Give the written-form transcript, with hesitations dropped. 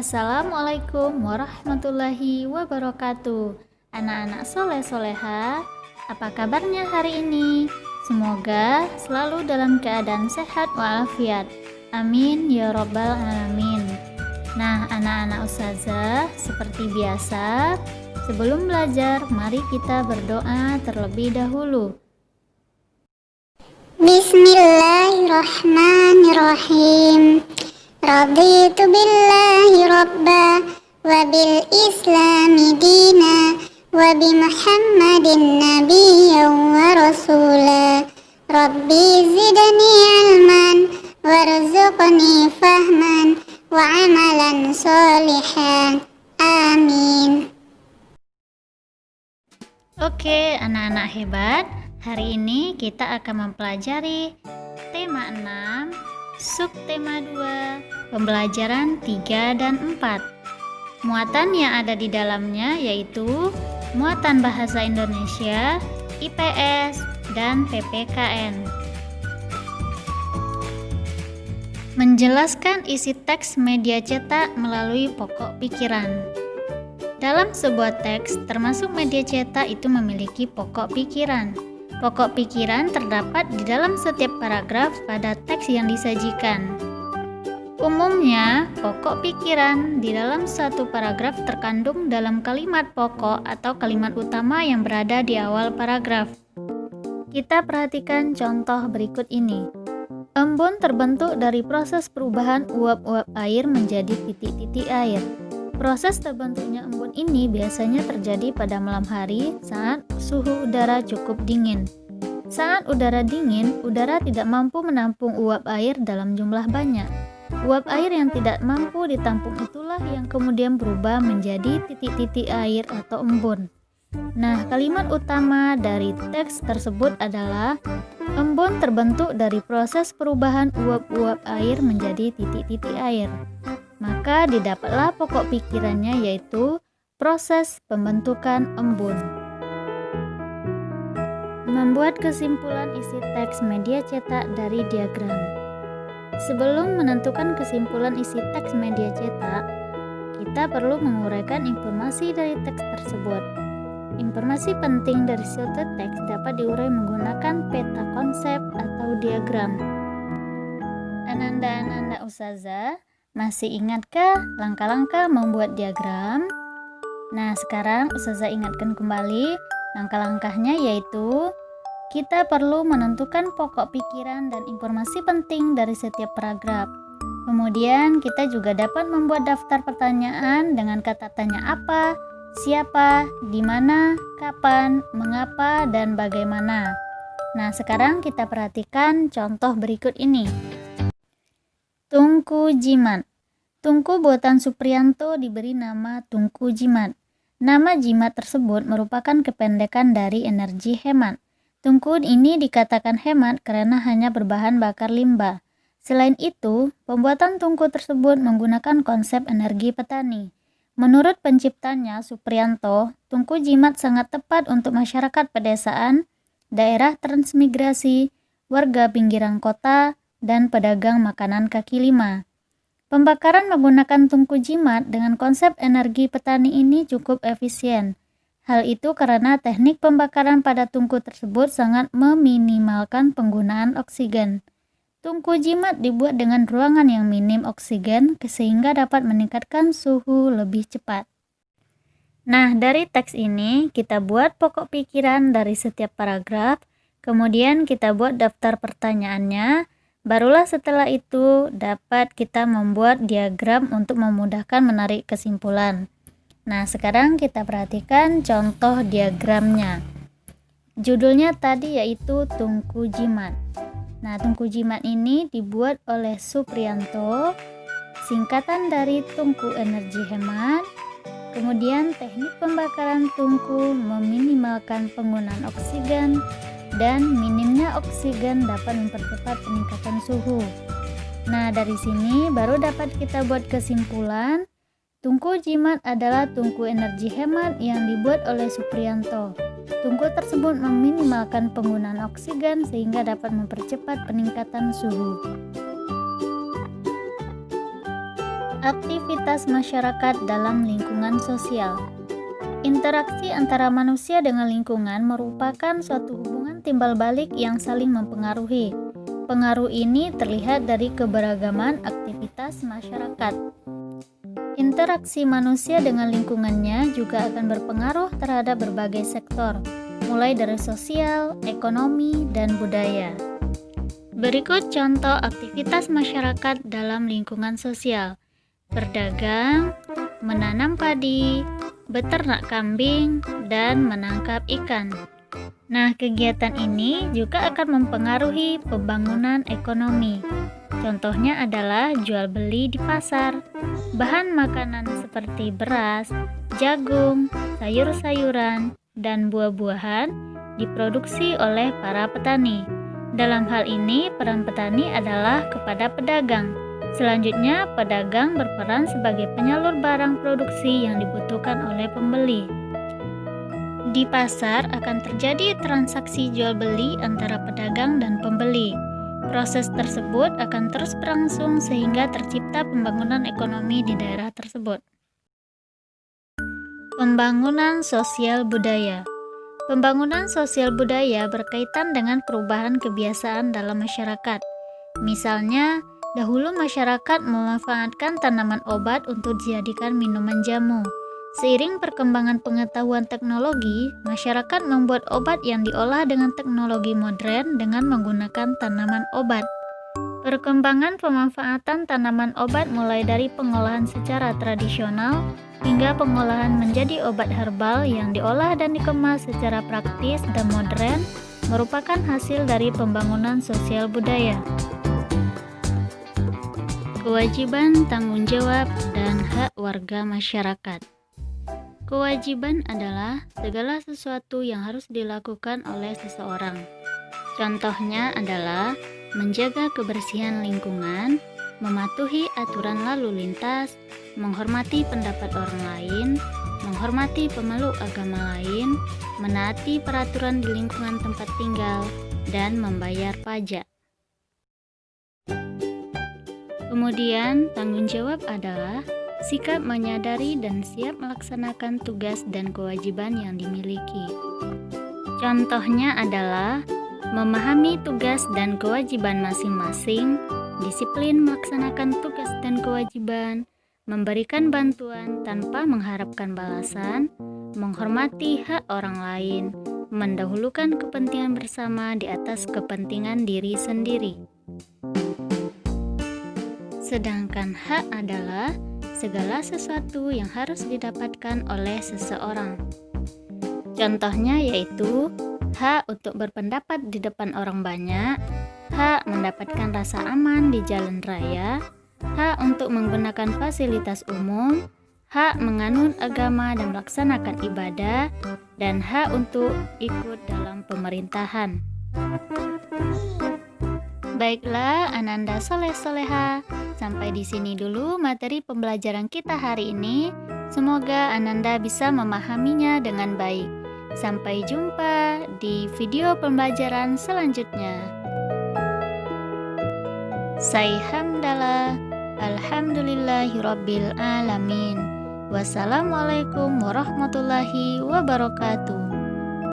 Assalamualaikum warahmatullahi wabarakatuh. Anak-anak soleh-soleha, apa kabarnya hari ini? Semoga selalu dalam keadaan sehat walafiat. Amin ya robbal alamin. Nah, anak-anak ustazah, seperti biasa, sebelum belajar, mari kita berdoa terlebih dahulu. Bismillahirrahmanirrahim. Raditu billahi rabba wa bil islami dina wa bi muhammadin nabiyyan wa rasula. Rabbi zidni ilman warzuqni fahman wa amalan solihan. Amin. Oke, anak-anak hebat. Hari ini kita akan mempelajari tema 6, subtema 2, pembelajaran 3 dan 4. Muatan yang ada di dalamnya yaitu muatan bahasa Indonesia, IPS, dan PPKN. Menjelaskan isi teks media cetak melalui pokok pikiran. Dalam sebuah teks, termasuk media cetak itu memiliki pokok pikiran. Pokok pikiran terdapat di dalam setiap paragraf pada teks yang disajikan. Umumnya, pokok pikiran di dalam satu paragraf terkandung dalam kalimat pokok atau kalimat utama yang berada di awal paragraf. Kita perhatikan contoh berikut ini. Embun terbentuk dari proses perubahan uap-uap air menjadi titik-titik air. Proses terbentuknya embun ini biasanya terjadi pada malam hari saat suhu udara cukup dingin. Saat udara dingin, udara tidak mampu menampung uap air dalam jumlah banyak. Uap air yang tidak mampu ditampung itulah yang kemudian berubah menjadi titik-titik air atau embun. Nah, kalimat utama dari teks tersebut adalah embun terbentuk dari proses perubahan uap-uap air menjadi titik-titik air. Maka didapatlah pokok pikirannya yaitu proses pembentukan embun. Membuat kesimpulan isi teks media cetak dari diagram. Sebelum menentukan kesimpulan isi teks media cetak, kita perlu menguraikan informasi dari teks tersebut. Informasi penting dari suatu teks dapat diurai menggunakan peta konsep atau diagram. Ananda-ananda ustazah, masih ingatkah langkah-langkah membuat diagram? Nah, sekarang ustazah ingatkan kembali langkah-langkahnya, yaitu kita perlu menentukan pokok pikiran dan informasi penting dari setiap paragraf. Kemudian kita juga dapat membuat daftar pertanyaan dengan kata tanya apa, siapa, di mana, kapan, mengapa, dan bagaimana. Nah, sekarang kita perhatikan contoh berikut ini. Tungku jimat. Tungku buatan Supriyanto diberi nama Tungku Jimat. Nama jimat tersebut merupakan kependekan dari energi hemat. Tungku ini dikatakan hemat karena hanya berbahan bakar limbah. Selain itu, pembuatan tungku tersebut menggunakan konsep energi petani. Menurut penciptanya, Supriyanto, tungku jimat sangat tepat untuk masyarakat pedesaan, daerah transmigrasi, warga pinggiran kota, dan pedagang makanan kaki lima. Pembakaran menggunakan tungku jimat dengan konsep energi petani ini cukup efisien. Hal itu karena teknik pembakaran pada tungku tersebut sangat meminimalkan penggunaan oksigen. Tungku jimat dibuat dengan ruangan yang minim oksigen sehingga dapat meningkatkan suhu lebih cepat. Nah, dari teks ini kita buat pokok pikiran dari setiap paragraf, kemudian kita buat daftar pertanyaannya. Barulah setelah itu dapat kita membuat diagram untuk memudahkan menarik kesimpulan. Nah, sekarang kita perhatikan contoh diagramnya. Judulnya tadi yaitu Tungku Jimat. Nah, Tungku Jimat ini dibuat oleh Supriyanto, singkatan dari tungku energi hemat. Kemudian teknik pembakaran tungku meminimalkan penggunaan oksigen, dan minimnya oksigen dapat mempercepat peningkatan suhu. Nah, dari sini baru dapat kita buat kesimpulan, tungku jimat adalah tungku energi hemat yang dibuat oleh Supriyanto. Tungku tersebut meminimalkan penggunaan oksigen sehingga dapat mempercepat peningkatan suhu. Aktivitas masyarakat dalam lingkungan sosial. Interaksi antara manusia dengan lingkungan merupakan suatu hubungan timbal balik yang saling mempengaruhi. Pengaruh ini terlihat dari keberagaman aktivitas masyarakat. Interaksi manusia dengan lingkungannya juga akan berpengaruh terhadap berbagai sektor, mulai dari sosial, ekonomi, dan budaya. Berikut contoh aktivitas masyarakat dalam lingkungan sosial: berdagang, menanam padi, beternak kambing, dan menangkap ikan. Nah, kegiatan ini juga akan mempengaruhi pembangunan ekonomi. Contohnya adalah jual beli di pasar. Bahan makanan seperti beras, jagung, sayur-sayuran, dan buah-buahan diproduksi oleh para petani. Dalam hal ini, peran petani adalah kepada pedagang. Selanjutnya, pedagang berperan sebagai penyalur barang produksi yang dibutuhkan oleh pembeli. Di pasar akan terjadi transaksi jual beli antara pedagang dan pembeli. Proses tersebut akan terus berlangsung sehingga tercipta pembangunan ekonomi di daerah tersebut. Pembangunan sosial budaya. Pembangunan sosial budaya berkaitan dengan perubahan kebiasaan dalam masyarakat. Misalnya, dahulu masyarakat memanfaatkan tanaman obat untuk dijadikan minuman jamu. Seiring perkembangan pengetahuan teknologi, masyarakat membuat obat yang diolah dengan teknologi modern dengan menggunakan tanaman obat. Perkembangan pemanfaatan tanaman obat mulai dari pengolahan secara tradisional hingga pengolahan menjadi obat herbal yang diolah dan dikemas secara praktis dan modern merupakan hasil dari pembangunan sosial budaya. Kewajiban, tanggung jawab, dan hak warga masyarakat. Kewajiban adalah segala sesuatu yang harus dilakukan oleh seseorang. Contohnya adalah menjaga kebersihan lingkungan, mematuhi aturan lalu lintas, menghormati pendapat orang lain, menghormati pemeluk agama lain, menaati peraturan di lingkungan tempat tinggal, dan membayar pajak. Kemudian, tanggung jawab adalah sikap menyadari dan siap melaksanakan tugas dan kewajiban yang dimiliki. Contohnya adalah memahami tugas dan kewajiban masing-masing, disiplin melaksanakan tugas dan kewajiban, memberikan bantuan tanpa mengharapkan balasan, menghormati hak orang lain, mendahulukan kepentingan bersama di atas kepentingan diri sendiri. Sedangkan hak adalah segala sesuatu yang harus didapatkan oleh seseorang. Contohnya yaitu hak untuk berpendapat di depan orang banyak, hak mendapatkan rasa aman di jalan raya, hak untuk menggunakan fasilitas umum, hak menganut agama dan melaksanakan ibadah, dan hak untuk ikut dalam pemerintahan. Baiklah, Ananda Soleh-Soleha, sampai di sini dulu materi pembelajaran kita hari ini. Semoga Ananda bisa memahaminya dengan baik. Sampai jumpa di video pembelajaran selanjutnya. Say hamdalah, alhamdulillahirabbil alamin. Wassalamualaikum warahmatullahi wabarakatuh.